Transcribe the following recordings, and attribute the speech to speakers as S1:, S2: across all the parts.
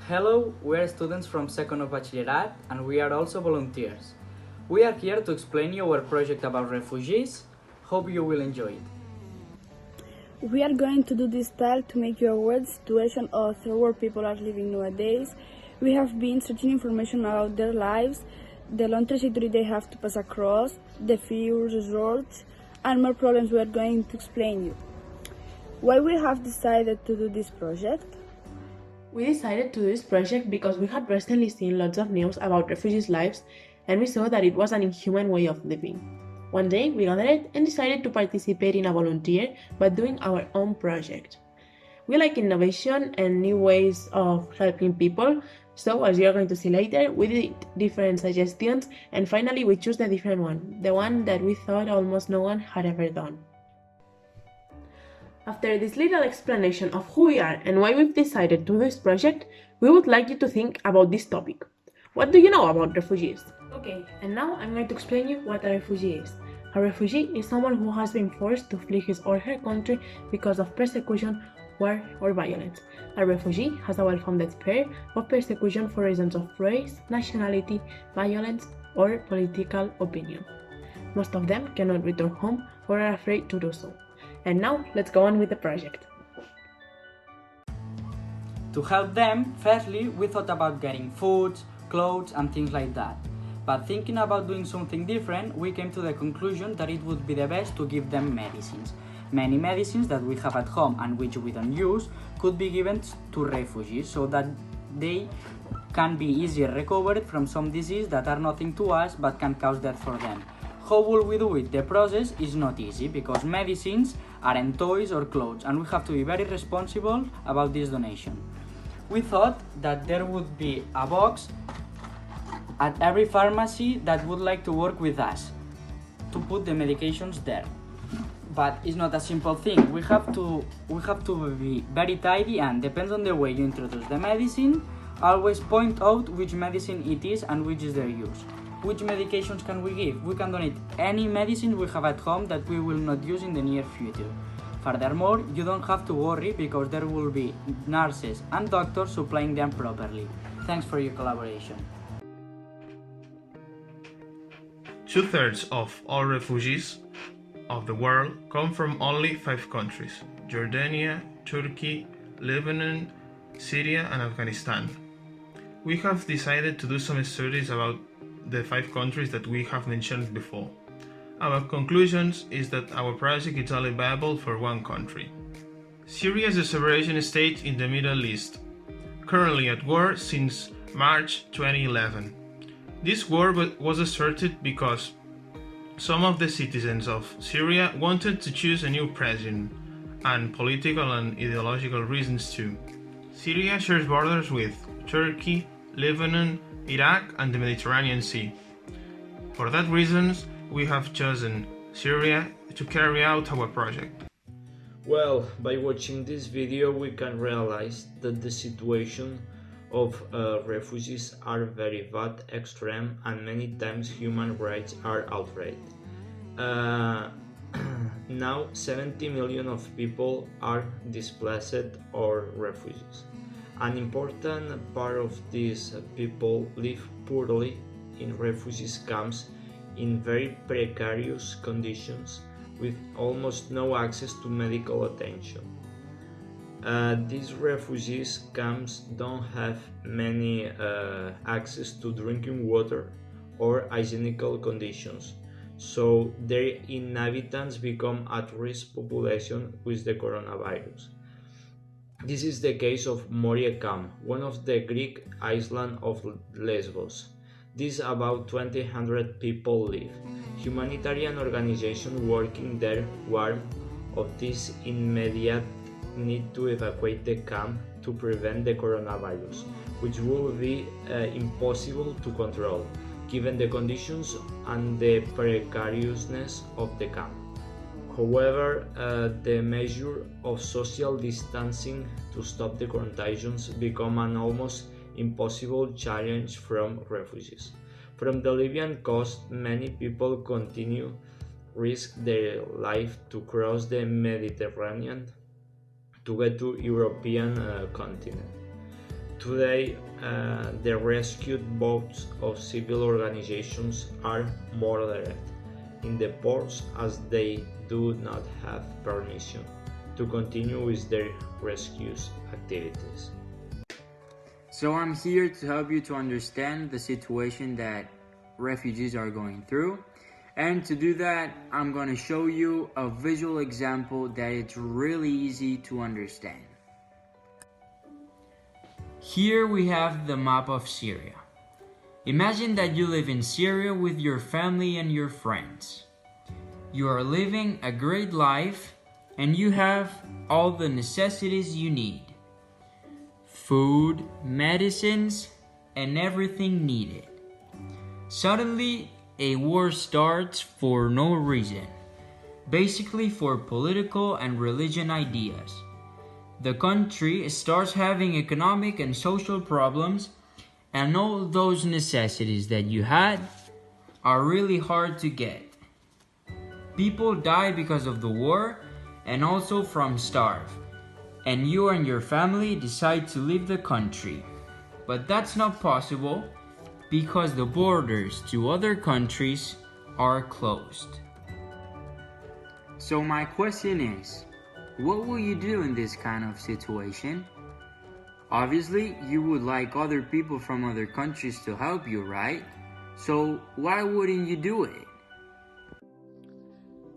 S1: Hello, we are students from second of Bachillerato and we are also volunteers. We are here to explain you our project about refugees. Hope you will enjoy it.
S2: We are going to do this talk to make you aware of the situation of third world people are living nowadays. We have been searching information about their lives, the long trajectory they have to pass across, the fears, results, and more problems we are going to explain you. Why we have decided to do this project?
S3: We decided to do this project because we had recently seen lots of news about refugees' lives and we saw that it was an inhuman way of living. One day we gathered and decided to participate in a volunteer by doing our own project. We like innovation and new ways of helping people, so as you are going to see later, we did different suggestions and finally we chose the different one, the one that we thought almost no one had ever done. After this little explanation of who we are and why we've decided to do this project, we would like you to think about this topic. What do you know about refugees? Okay, and now I'm going to explain you what a refugee is. A refugee is someone who has been forced to flee his or her country because of persecution, war, or violence. A refugee has a well-founded fear of persecution for reasons of race, nationality, violence, or political opinion. Most of them cannot return home or are afraid to do so. And now, let's go on with the project.
S1: To help them, firstly, we thought about getting food, clothes, and things like that. But thinking about doing something different, we came to the conclusion that it would be the best to give them medicines. Many medicines that we have at home and which we don't use could be given to refugees so that they can be easier recovered from some disease that are nothing to us but can cause death for them. How will we do it? The process is not easy because medicines aren't toys or clothes and we have to be very responsible about this donation. We thought that there would be a box at every pharmacy that would like to work with us to put the medications there. But it's not a simple thing. We have to be very tidy and depends on the way you introduce the medicine. Always point out which medicine it is and which is their use. Which medications can we give? We can donate any medicine we have at home that we will not use in the near future. Furthermore, you don't have to worry because there will be nurses and doctors supplying them properly. Thanks for your collaboration.
S4: 2/3 of all refugees of the world come from only 5 countries: Jordania, Turkey, Lebanon, Syria, and Afghanistan. We have decided to do some studies about the 5 countries that we have mentioned before. Our conclusions is that our project is only viable for one country. Syria is a sovereign state in the Middle East, currently at war since March 2011. This war was started because some of the citizens of Syria wanted to choose a new president, and political and ideological reasons too. Syria shares borders with Turkey, Lebanon, Iraq, and the Mediterranean Sea. For that reasons, we have chosen Syria to carry out our project.
S5: Well, by watching this video we can realize that the situation of refugees are very bad, extreme, and many times human rights are outraged. Now 70 million of people are displaced or refugees. An important part of these people live poorly in refugees camps in very precarious conditions with almost no access to medical attention. These refugees camps don't have many access to drinking water or hygienical conditions, so their inhabitants become at-risk population with the coronavirus. This is the case of Moria camp, one of the Greek island of Lesbos. This about 200 people live. Humanitarian organizations working there warn of this immediate need to evacuate the camp to prevent the coronavirus, which will be impossible to control, given the conditions and the precariousness of the camp. However, the measure of social distancing to stop the contagions become an almost impossible challenge from refugees. From the Libyan coast, many people continue risk their life to cross the Mediterranean to get to European continent. Today, the rescued boats of civil organizations are more direct in the ports as they do not have permission to continue with their rescue activities.
S1: So I'm here to help you to understand the situation that refugees are going through. And to do that, I'm going to show you a visual example that it's really easy to understand. Here we have the map of Syria. Imagine that you live in Syria with your family and your friends. You are living a great life and you have all the necessities you need. Food, medicines, and everything needed. Suddenly, a war starts for no reason, basically for political and religion ideas. The country starts having economic and social problems, and all those necessities that you had are really hard to get. People die because of the war and also from starve, and you and your family decide to leave the country. But that's not possible because the borders to other countries are closed. So my question is, what will you do in this kind of situation? Obviously, you would like other people from other countries to help you, right? So why wouldn't you do it?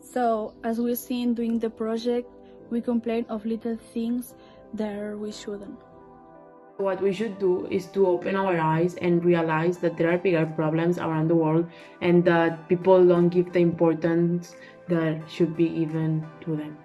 S2: So, as we've seen during the project, we complain of little things that we shouldn't.
S3: What we should do is to open our eyes and realize that there are bigger problems around the world and that people don't give the importance that should be given to them.